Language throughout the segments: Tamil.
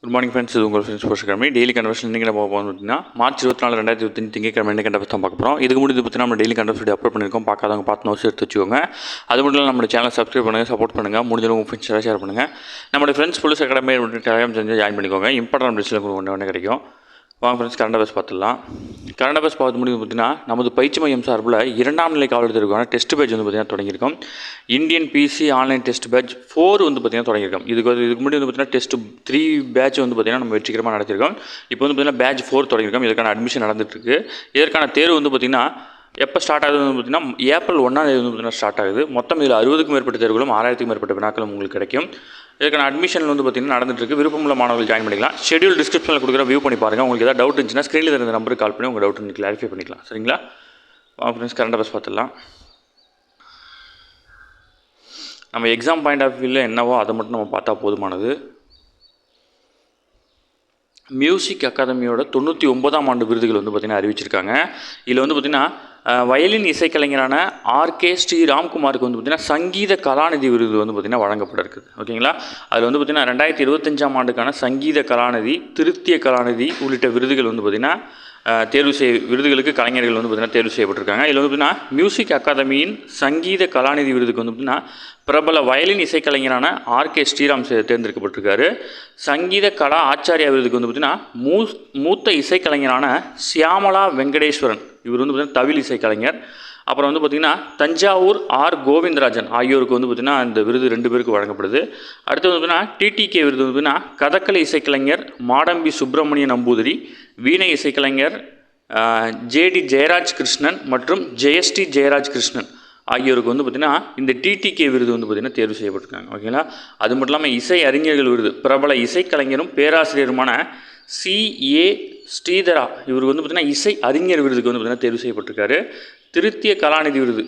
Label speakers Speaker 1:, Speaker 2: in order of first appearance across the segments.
Speaker 1: குட் மார்னிங் ஃப்ரெண்ட்ஸ், இது உங்கள் ஃப்ரெண்ட்ஸ் போஷக்கிழமை டெய்லி கன்வர்ஷன் இன்றைக்கி நம்ம போகணும் அப்படின்னா மார்ச் 24 2020 திங்கக்கிழமை என்ன கண்டபஸ் தான் பார்க்க போகிறோம். இதுக்கு முன்னாடி பற்றி நம்ம டெய்லி கன்வர்ஸ் வீடியோ அப்லோட் பண்ணியிருக்கோம். பார்க்காதவங்க பார்த்து நோட்ஸ் எடுத்து வச்சுக்கோங்க. அது மட்டும் இல்லை நம்ம சேனல் சப்ஸ்கிரைப் பண்ணுங்கள், சப்போர்ட் பண்ணுங்கள், முடிஞ்சளவு உங்கள் ஃப்ரெண்ட்ஸ் ஷேர் பண்ணுங்கள். நம்மளுடைய ஃப்ரெண்ட்ஸ் போலீஸ் அகாடமி டெலிகிராம் செஞ்சு ஜாயின் பண்ணிக்கோங்க. இம்பார்ட்டன்ட் பிடிச்சில் ஒன்று கிடைக்கும். வாங்க ஃப்ரெண்ட்ஸ், கரண்ட் அஃபேர்ஸ் பார்த்துடலாம். கரண்ட் அஃபேர்ஸ் பார்த்து முடிவு பார்த்தீங்கன்னா நமது பயிற்சி மையம் சார்பில் 2ஆம் நிலை காவலர்களுக்கான டெஸ்ட் பேட்ச் வந்து பார்த்திங்கன்னா தொடங்கியிருக்கோம். Indian PC online test batch 4 வந்து பார்த்திங்கன்னா தொடங்கியிருக்கோம். இதுக்கு முன்னாடி வந்து பார்த்திங்கன்னா டெஸ்ட் 3 பேட்ச் வந்து பார்த்திங்கன்னா நம்ம வெற்றிகரமாக நடத்திருக்கோம். இப்போ வந்து பார்த்திங்கன்னா பேட்ச் 4 தொடங்கியிருக்கோம். இதற்கான அட்மிஷன் நடந்துகிட்ருக்கு. இதற்கான தேர்வு வந்து பார்த்திங்கன்னா எப்போ ஸ்டார்ட் ஆகுது வந்து பார்த்திங்கன்னா ஏப்ரல் 1ஆம் தேதி வந்து பார்த்திங்கன்னா ஸ்டார்ட் ஆகுது. மொத்தம் இதில் 60க்கும் மேற்பட்ட தேர்வுகளும் 6000க்கும் மேற்பட்ட வினாக்களும் உங்களுக்கு கிடைக்கும். இதுக்கான அட்மிஷன் வந்து பார்த்திங்கன்னா நடந்துகிட்ருக்கு. விருப்பமுள்ள மாணவர்கள் ஜாயின் பண்ணிக்கலாம். ஷெடியூல் டிஸ்கிரிப்ஷனில் கொடுக்குற வியூ பண்ணி பாருங்கள். உங்களுக்கு ஏதாவது டவுட் இருந்துச்சுன்னா ஸ்க்ரீனில் இருந்த நம்பருக்கு கால் பண்ணி உங்கள் டவுட் நீங்கள் கிளாரிஃபை பண்ணிக்கலாம். சரிங்களா? ஃப்ரெண்ட்ஸ், கரண்ட் அஃபேர்ஸ் பார்த்துடலாம். நம்ம எக்ஸாம் பாயிண்ட் ஆஃப் வியூவில் என்னவோ அதை மட்டும் நம்ம பார்த்தா போதுமானது. மியூசிக் அகாதமியோட 99ஆம் ஆண்டு விருதுகள் வந்து பார்த்திங்கன்னா அறிவிச்சிருக்காங்க. இதில் வந்து பார்த்திங்கன்னா வயலின் இசைக்கலைஞரான ஆர்கே ஸ்ரீ ராம்குமாருக்கு வந்து பார்த்திங்கன்னா சங்கீத கலாநிதி விருது வந்து பார்த்திங்கன்னா வழங்கப்பட இருக்குது. ஓகேங்களா? அதில் வந்து பார்த்திங்கன்னா 2025ஆம் ஆண்டுக்கான சங்கீத கலாநிதி, திருத்திய கலாநிதி உள்ளிட்ட விருதுகள் வந்து பார்த்திங்கன்னா விருதுகளுக்கு கலைஞர்கள் வந்து பார்த்திங்கன்னா தேர்வு செய்யப்பட்டிருக்காங்க. இதில் வந்து பார்த்திங்கன்னா மியூசிக் அகாதமியின் சங்கீத கலாநிதி விருதுக்கு வந்து பார்த்திங்கன்னா பிரபல வயலின் இசைக்கலைஞரான ஆர்கே ஸ்ரீராம் தேர்ந்தெடுக்கப்பட்டிருக்காரு. சங்கீத கலா ஆச்சாரியா விருதுக்கு வந்து பார்த்திங்கன்னா மூத்த இசைக்கலைஞரான சியாமலா வெங்கடேஸ்வரன், இவர் வந்து பார்த்திங்கன்னா தவில் இசைக்கலைஞர். அப்புறம் வந்து பார்த்திங்கன்னா தஞ்சாவூர் ஆர் கோவிந்தராஜன் ஆகியோருக்கு வந்து பார்த்திங்கன்னா இந்த விருது 2 பேருக்கு வழங்கப்படுது. அடுத்து வந்து பார்த்திங்கன்னா டிடிகே விருது வந்து பார்த்திங்கன்னா கதகளி இசைக்கலைஞர் மாடம்பி சுப்பிரமணிய நம்பூதிரி, வீணை இசைக்கலைஞர் ஜேடி ஜெயராஜ் கிருஷ்ணன் மற்றும் ஜெயஸ்டி ஜெயராஜ் கிருஷ்ணன் ஆகியோருக்கு வந்து பார்த்திங்கன்னா இந்த டிடிகே விருது வந்து பார்த்திங்கன்னா தேர்வு செய்யப்பட்டிருக்காங்க. ஓகேங்களா? அது மட்டும் இல்லாமல் இசை அறிஞர்கள் விருது பிரபல இசைக்கலைஞரும் பேராசிரியருமான CA ஸ்ரீதரா, இவர் வந்து பார்த்திங்கன்னா இசை அறிஞர் விருதுக்கு வந்து பார்த்திங்கன்னா தேர்வு செய்யப்பட்டிருக்காரு. திருத்திய கலாநிதி விருது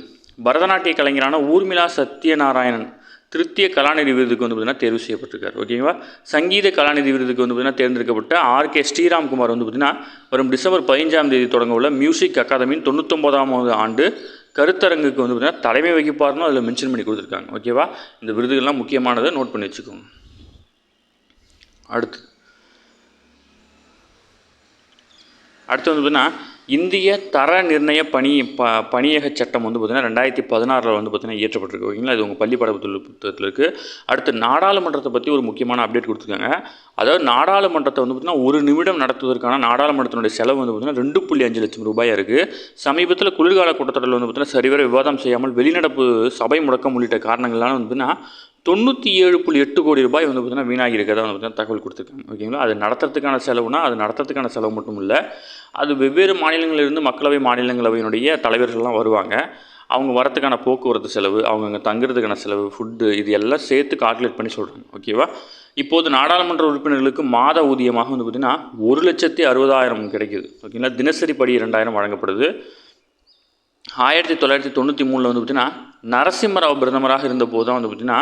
Speaker 1: பரதநாட்டிய கலைஞரான ஊர்மிளா சத்யநாராயணன் திருத்திய கலாநிதி விருதுக்கு வந்து பார்த்திங்கன்னா தேர்வு செய்யப்பட்டிருக்காரு. ஓகேங்களா? சங்கீத கலாநிதி விருதுக்கு வந்து பார்த்திங்கன்னா தேர்ந்தெடுக்கப்பட்ட ஆர்கே ஸ்ரீராம்குமார் வந்து பார்த்திங்கன்னா வரும் டிசம்பர் 15ஆம் தேதி தொடங்க உள்ள மியூசிக் அகாதமியின் 99ஆவது ஆண்டு கருத்தரங்குக்கு வந்து பார்த்திங்கன்னா தலைமை வகிப்பார்னு அதில் மென்ஷன் பண்ணி கொடுத்துருக்காங்க. ஓகேவா? இந்த விருதுகள்லாம் முக்கியமானதை நோட் பண்ணி வச்சுக்கோங்க. அடுத்து வந்து பார்த்திங்கன்னா இந்திய தர நிர்ணய பணியக சட்டம் வந்து பார்த்திங்கன்னா 2016 வந்து பார்த்திங்கன்னா இயற்றப்பட்டிருக்கு. ஓகேங்களா? இது உங்கள் பள்ளி புத்தகத்தில் இருக்குது. அடுத்து நாடாளுமன்றத்தை பற்றி ஒரு முக்கியமான அப்டேட் கொடுத்துருக்காங்க. அதாவது நாடாளுமன்றத்தை வந்து பார்த்திங்கன்னா 1 நிமிடம் நடத்துவதற்கான நாடாளுமன்றத்தினுடைய செலவு வந்து பார்த்திங்கன்னா 2.5 லட்சம் ரூபாய் இருக்குது. சமீபத்தில் குளிர்கால கூட்டத்தொடரில் வந்து பார்த்திங்கன்னா சரிவர விவாதம் செய்யாமல் வெளிநடப்பு சபை முடக்கம் உள்ளிட்ட காரணங்களால் வந்து பார்த்திங்கன்னா 97.8 கோடி ரூபாய் வந்து பார்த்திங்கன்னா வீணாகி இருக்கிறதா வந்து பார்த்திங்கன்னா தகவல் கொடுத்துருக்காங்க. ஓகேங்களா? அது நடத்துறதுக்கான செலவுனா அது நடத்துறதுக்கான செலவு மட்டும் இல்லை, அது வெவ்வேறு மாநிலங்களிலிருந்து மக்களவை மாநிலங்களவையினுடைய தலைவர்கள்லாம் வருவாங்க. அவங்க வரத்துக்கான போக்குவரத்து செலவு, அவங்க அங்கே தங்குறதுக்கான செலவு, ஃபுட்டு, இது எல்லாம் சேர்த்து கால்குலேட் பண்ணி சொல்கிறாங்க. ஓகேவா? இப்போது நாடாளுமன்ற உறுப்பினர்களுக்கு மாத ஊதியமாக வந்து பார்த்திங்கன்னா 1,60,000 கிடைக்குது. ஓகேங்களா? தினசரி படி 2,000 வழங்கப்படுது. 1993 வந்து பார்த்திங்கன்னா நரசிம்மராவ் பிரதமராக இருந்தபோது தான் வந்து பார்த்திங்கன்னா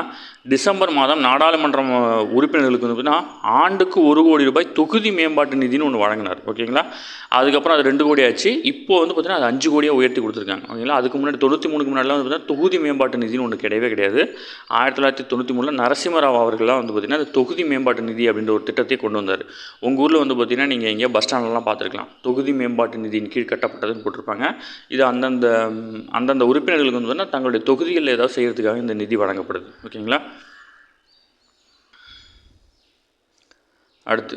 Speaker 1: டிசம்பர் மாதம் நாடாளுமன்றம் உறுப்பினர்களுக்கு வந்து பார்த்திங்கன்னா ஆண்டுக்கு 1 கோடி ரூபாய் தொகுதி மேம்பாட்டு நிதினு ஒன்று வழங்கினார். ஓகேங்களா? அதுக்கப்புறம் அது 2 கோடி ஆச்சு. இப்போது வந்து பார்த்திங்கன்னா அது 5 கோடியாக உயர்த்தி கொடுத்துருக்காங்க. ஓகேங்களா? அதுக்கு முன்னாடி 93க்கு முன்னாடிலாம் வந்து பார்த்திங்கன்னா தொகுதி மேம்பாட்டு நிதினு ஒன்று கிடையவே கிடையாது. 1993 நரசிம்மராவ் அவர்கள்லாம் வந்து பார்த்திங்கன்னா அந்த தொகுதி மேம்பாட்டு நிதி அப்படின்ற ஒரு திட்டத்தை கொண்டு வந்தார். உங்கள் ஊரில் வந்து பார்த்திங்கன்னா நீங்கள் எங்கேயோ பஸ் ஸ்டாண்ட்லாம் பார்த்துருக்கலாம், தொகுதி மேம்பாட்டு நிதியின் கீழ் கட்டப்பட்டதுன்னு போட்டிருப்பாங்க. இது அந்தந்த உறுப்பினர்களுக்கு வந்து பார்த்திங்கன்னா தங்களுடைய தொகுதிகளில் ஏதாவது செய்கிறதுக்காக இந்த நிதி வழங்கப்படுது. ஓகேங்களா? அடுத்து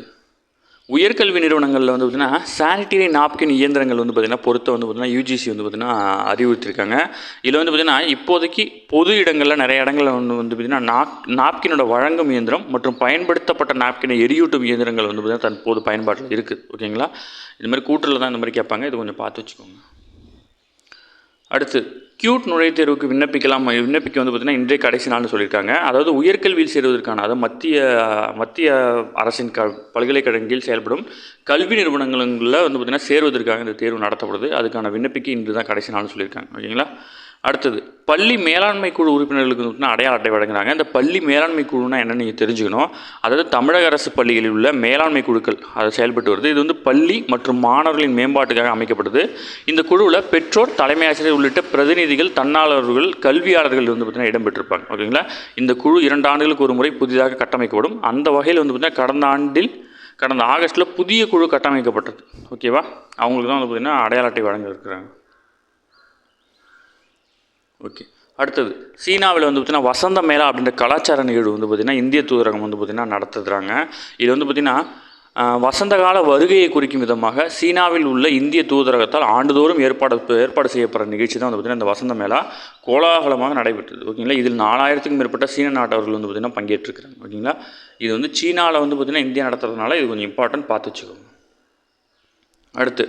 Speaker 1: உயர்கல்வி நிறுவனங்களில் வந்து பார்த்திங்கன்னா சானிட்டரி நாப்கின் இயந்திரங்கள் வந்து பார்த்திங்கன்னா பொறுத்த வந்து பார்த்திங்கன்னா UGC வந்து பார்த்திங்கன்னா அறிவுறுத்திருக்காங்க. இதில் வந்து பார்த்திங்கன்னா இப்போதைக்கு பொது இடங்களில் நிறைய இடங்களில் வந்து பார்த்திங்கன்னா நாப்கினோட வழங்கும் இயந்திரம் மற்றும் பயன்படுத்தப்பட்ட நாப்கினை எரியூட்டும் இயந்திரங்கள் வந்து பார்த்திங்கன்னா தற்போது பயன்பாட்டில் இருக்குது. ஓகேங்களா? இது மாதிரி கூட்டத்தில் தான் இந்த மாதிரி கேட்பாங்க, இது கொஞ்சம் பார்த்து வச்சுக்கோங்க. அடுத்து கியூட் நுழைவுத்தேர்வுக்கு விண்ணப்பிக்க வந்து பார்த்திங்கன்னா இன்றைய கடைசி நாள்னு சொல்லியிருக்காங்க. அதாவது உயர்கல்வியில் சேருவதற்கான, அதாவது மத்திய அரசின் பல்கலைக்கழகங்களில் செயல்படும் கல்வி நிறுவனங்களில் வந்து பார்த்திங்கன்னா சேருவதற்காக இந்த தேர்வு நடத்தப்படுது. அதுக்கான விண்ணப்பிக்க இன்று தான் கடைசி நாள்னு சொல்லியிருக்காங்க. ஓகேங்களா? அடுத்தது பள்ளி மேலாண்மை குழு உறுப்பினர்களுக்கு வந்து அடையாள அட்டை வழங்குறாங்க. இந்த பள்ளி மேலாண்மை குழுனா என்னென்னு நீங்கள் தெரிஞ்சுக்கணும். அதாவது தமிழக அரசு பள்ளிகளில் உள்ள மேலாண்மை குழுக்கள் அதை செயல்பட்டு வருது. இது வந்து பள்ளி மற்றும் மாணவர்களின் மேம்பாட்டுக்காக அமைக்கப்படுது. இந்த குழுவில் பெற்றோர், தலைமை ஆசிரியர் உள்ளிட்ட பிரதிநிதிகள், தன்னாளர்கள், கல்வியாளர்கள் வந்து பார்த்திங்கன்னா இடம்பெற்றிருப்பாங்க. ஓகேங்களா. இந்த குழு 2 ஆண்டுகளுக்கு ஒரு முறை புதிதாக கட்டமைக்கப்படும். அந்த வகையில் வந்து பார்த்திங்கன்னா கடந்த ஆகஸ்ட்டில் புதிய குழு கட்டமைக்கப்பட்டது. ஓகேவா. அவங்களுக்கு தான் வந்து பார்த்திங்கன்னா அடையாள அட்டை வழங்க இருக்கிறாங்க. ஓகே. அடுத்தது சீனாவில் வந்து பார்த்திங்கன்னா வசந்த மேளா அப்படின்ற கலாச்சார நிகழ்வு வந்து பார்த்திங்கன்னா இந்திய தூதரகம் வந்து பார்த்திங்கன்னா நடத்துகிறாங்க. இது வந்து பார்த்திங்கன்னா வசந்த கால வருகையை குறிக்கும் விதமாக சீனாவில் உள்ள இந்திய தூதரகத்தால் ஆண்டுதோறும் ஏற்பாடு செய்யப்படுற நிகழ்ச்சி தான் வந்து பார்த்திங்கன்னா இந்த வசந்த மேளா கோலாகலமாக நடைபெற்றது. ஓகேங்களா. இதில் 4000க்கும் மேற்பட்ட சீன நாட்டவர்கள் வந்து பார்த்திங்கன்னா பங்கேற்றிருக்கிறாங்க. ஓகேங்களா. இது வந்து சீனாவில் வந்து பார்த்திங்கன்னா இந்தியா நடத்துறதுனால இது கொஞ்சம் இம்பார்ட்டன்ட் பார்த்து வச்சுக்கோங்க. அடுத்து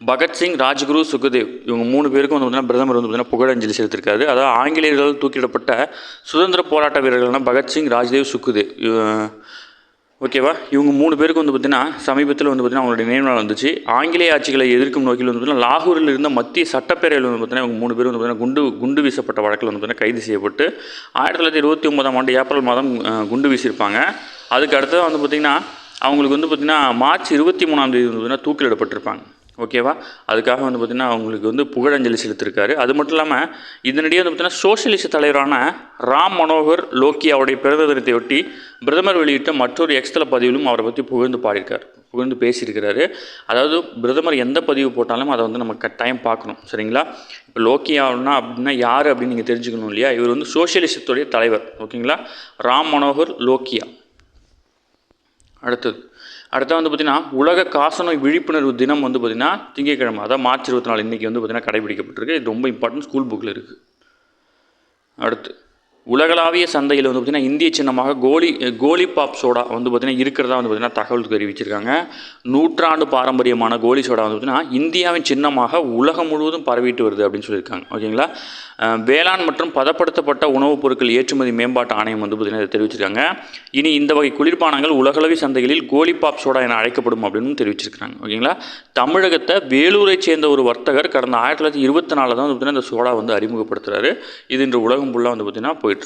Speaker 1: பகத்சிங், ராஜ்குரு, சுகதேவ் இவங்க 3 பேருக்கும் வந்து பார்த்திங்கன்னா பிரதமர் வந்து பார்த்திங்கன்னா புகழஞ்சலி செலுத்திருக்காரு. அதாவது ஆங்கிலேயர்கள் தூக்கிடப்பட்ட சுதந்திர போராட்ட வீரர்கள்னா பகத்சிங், ராஜ்தேவ், சுக்குதேவ். ஓகேவா. இவங்க 3 பேருக்கு வந்து பார்த்திங்கன்னா சமீபத்தில் வந்து பார்த்திங்கன்னா அவங்களுடைய நினைவு நாள் வந்துச்சு. ஆங்கிலேய ஆட்சிகளை எதிர்க்கும் நோக்கில் வந்து பார்த்திங்கன்னா லாகூரில் இருந்த மத்திய சட்டப்பேரவையில் வந்து பார்த்திங்கன்னா இவங்க 3 பேர் வந்து பார்த்திங்கன்னா குண்டு வீசப்பட்ட வழக்கில் வந்து பார்த்திங்கன்னா கைது செய்யப்பட்டு 1929 ஏப்ரல் மாதம் குண்டு வீசியிருப்பாங்க. அதுக்கு அடுத்தது வந்து பார்த்திங்கன்னா அவங்களுக்கு வந்து பார்த்திங்கன்னா மார்ச் 23 வந்து பார்த்திங்கன்னா தூக்கிலிடப்பட்டிருப்பாங்க. ஓகேவா. அதுக்காக வந்து பார்த்திங்கன்னா அவங்களுக்கு வந்து புகழஞ்சலி செலுத்திருக்காரு. அது மட்டும் இல்லாமல் இதனிடையே வந்து பார்த்திங்கன்னா சோசியலிச தலைவரான ராம் மனோகர் லோக்கியாவுடைய பிறந்த தினத்தையொட்டி பிரதமர் வெளியிட்ட மற்றொரு எக்ஸ்தல பதிவிலும் அவரை பற்றி புகழ்ந்து பேசியிருக்கிறாரு. அதாவது பிரதமர் எந்த பதிவு போட்டாலும் அதை வந்து நம்ம கட்டாயம் பார்க்கணும். சரிங்களா. இப்போ லோக்கியானா அப்படின்னா யார் அப்படின்னு நீங்கள் தெரிஞ்சுக்கணும் இல்லையா. இவர் வந்து சோசியலிசத்துடைய தலைவர். ஓகேங்களா. ராம் மனோகர் லோக்கியா. அடுத்தது வந்து பார்த்திங்கன்னா உலக காசநோய் விழிப்புணர்வு தினம் வந்து பார்த்திங்கன்னா திங்கட்கிழமை, அதாவது மார்ச் 24 இன்றைக்கி வந்து பார்த்திங்கன்னா கடைபிடிக்கப்பட்டிருக்கு. இது ரொம்ப இம்பார்ட்டன்ட், ஸ்கூல் புக்கில் இருக்குது. அடுத்து உலகளாவிய சந்தையில் வந்து பார்த்திங்கன்னா இந்திய சின்னமாக கோலி பாப் சோடா வந்து பார்த்திங்கன்னா இருக்கிறதா வந்து பார்த்திங்கன்னா தகவல் தெரிவிச்சிருக்காங்க. 100 ஆண்டு பாரம்பரியமான கோலி சோடா வந்து பார்த்திங்கன்னா இந்தியாவின் சின்னமாக உலகம் முழுவதும் பரவிட்டு வருது அப்படின்னு சொல்லியிருக்காங்க. ஓகேங்களா. வேளாண் மற்றும் பதப்படுத்தப்பட்ட உணவுப் பொருட்கள் ஏற்றுமதி மேம்பாட்டு ஆணையம் வந்து பார்த்திங்கன்னா இதை தெரிவிச்சிருக்காங்க. இனி இந்த வகை குளிர்பானங்கள் உலகளவிய சந்தைகளில் கோலி பாப் சோடா என அழைக்கப்படும் அப்படின்னு தெரிவிச்சிருக்காங்க. ஓகேங்களா. தமிழகத்தை வேலூரை சேர்ந்த ஒரு வர்த்தகர் கடந்த 1924 தான் வந்து பார்த்திங்கன்னா இந்த சோடா வந்து அறிமுகப்படுத்துகிறாரு. இது இன்று உலகம் ஃபுல்லாக வந்து பார்த்திங்கன்னா போயிட்டுருக்கு.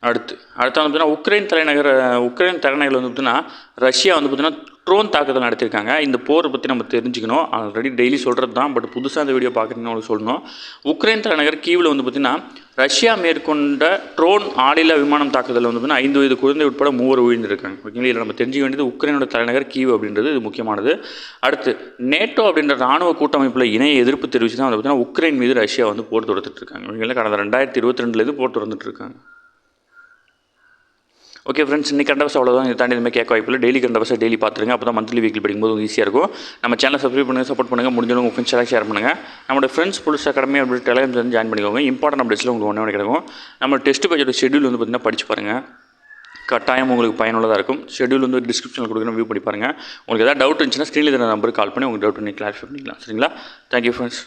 Speaker 1: அடுத்து வந்து பார்த்திங்கன்னா உக்ரைன் தலைநகரில் வந்து பார்த்திங்கன்னா ரஷ்யா வந்து பார்த்திங்கன்னா ட்ரோன் தாக்குதல் நடத்தியிருக்காங்க. இந்த போரை பற்றி நம்ம தெரிஞ்சுக்கணும். ஆல்ரெடி டெய்லி சொல்கிறது தான், பட் புதுசாக இந்த வீடியோ பார்க்குறீங்கன்னு சொல்லணும். உக்ரைன் தலைநகர் கீவில் வந்து பார்த்திங்கன்னா ரஷ்யா மேற்கொண்ட ட்ரோன் ஆளில்லா விமானம் தாக்குதல் வந்து பார்த்திங்கன்னா 5 வயது குழந்தை உட்பட 3 விழுந்திருக்காங்க. ஓகேங்களா. இதில் நம்ம தெரிஞ்சுக்க வேண்டியது உக்ரைனோட தலைநகர் கீவ் அப்படின்றது இது முக்கியமானது. அடுத்து நேட்டோ அப்படின்ற ராணுவ கூட்டமைப்பில் இணைய எதிர்ப்பு தெரிவித்து தான் வந்து பார்த்திங்கன்னா உக்ரைன் மீது ரஷ்யா வந்து போர் தொடுத்துட்ருக்காங்க. ஓகேங்களா. கடந்த 2022 போர் தொடர்ந்துட்டுருக்காங்க. ஓகே ஃப்ரெண்ட்ஸ், இன்றைக்கி கண்டவசம் அவ்வளோதான். இதை தாண்டி இதுமாதிரி கேட்க வாய்ப்பில்லை. டெய்லி கண்டவசம் டெய்லி பார்த்துருங்க. அப்போ தான் மந்த்லி வீக்லி படிக்கும்போது ஈஸியாக இருக்கும். நம்ம சேனல் சப்ஸ்கிரைப் பண்ணுங்கள், சப்போர்ட் பண்ணுங்கள். முடிஞ்சவங்க உங்கள் ஃப்ரெண்ட்ஸ் ஷேர் பண்ணுங்கள். நம்மளோட ஃப்ரெண்ட்ஸ் புலிஸ் அகாடமி அப்படி டெலிகிராம் வந்து ஜாயின் பண்ணிக்கோங்க. இம்பார்ட்டன்ட் அப்டேட்ஸில் உங்களுக்கு ஒன்றே கிடைக்கும். நம்ம டெஸ்ட் பேஜோட ஷெட்யூல் வந்து பார்த்திங்கன்னா படிச்சு பாருங்கள். கட்டாயம் உங்களுக்கு பயனுள்ளதாக இருக்கும். ஷெட்யூல் வந்து டிஸ்கிரிப்ஷனில் கொடுக்குறேன், வியூ பண்ணி பாருங்கள். உங்களுக்கு ஏதாவது டவுட் இருந்துச்சுன்னா ஸ்க்ரீனில் இருக்கிற நம்பருக்கு கால் பண்ணி உங்களுக்கு டவுட் பண்ணி கிளாரிஃபை பண்ணிக்கலாம். சரிங்களா. Thank you friends.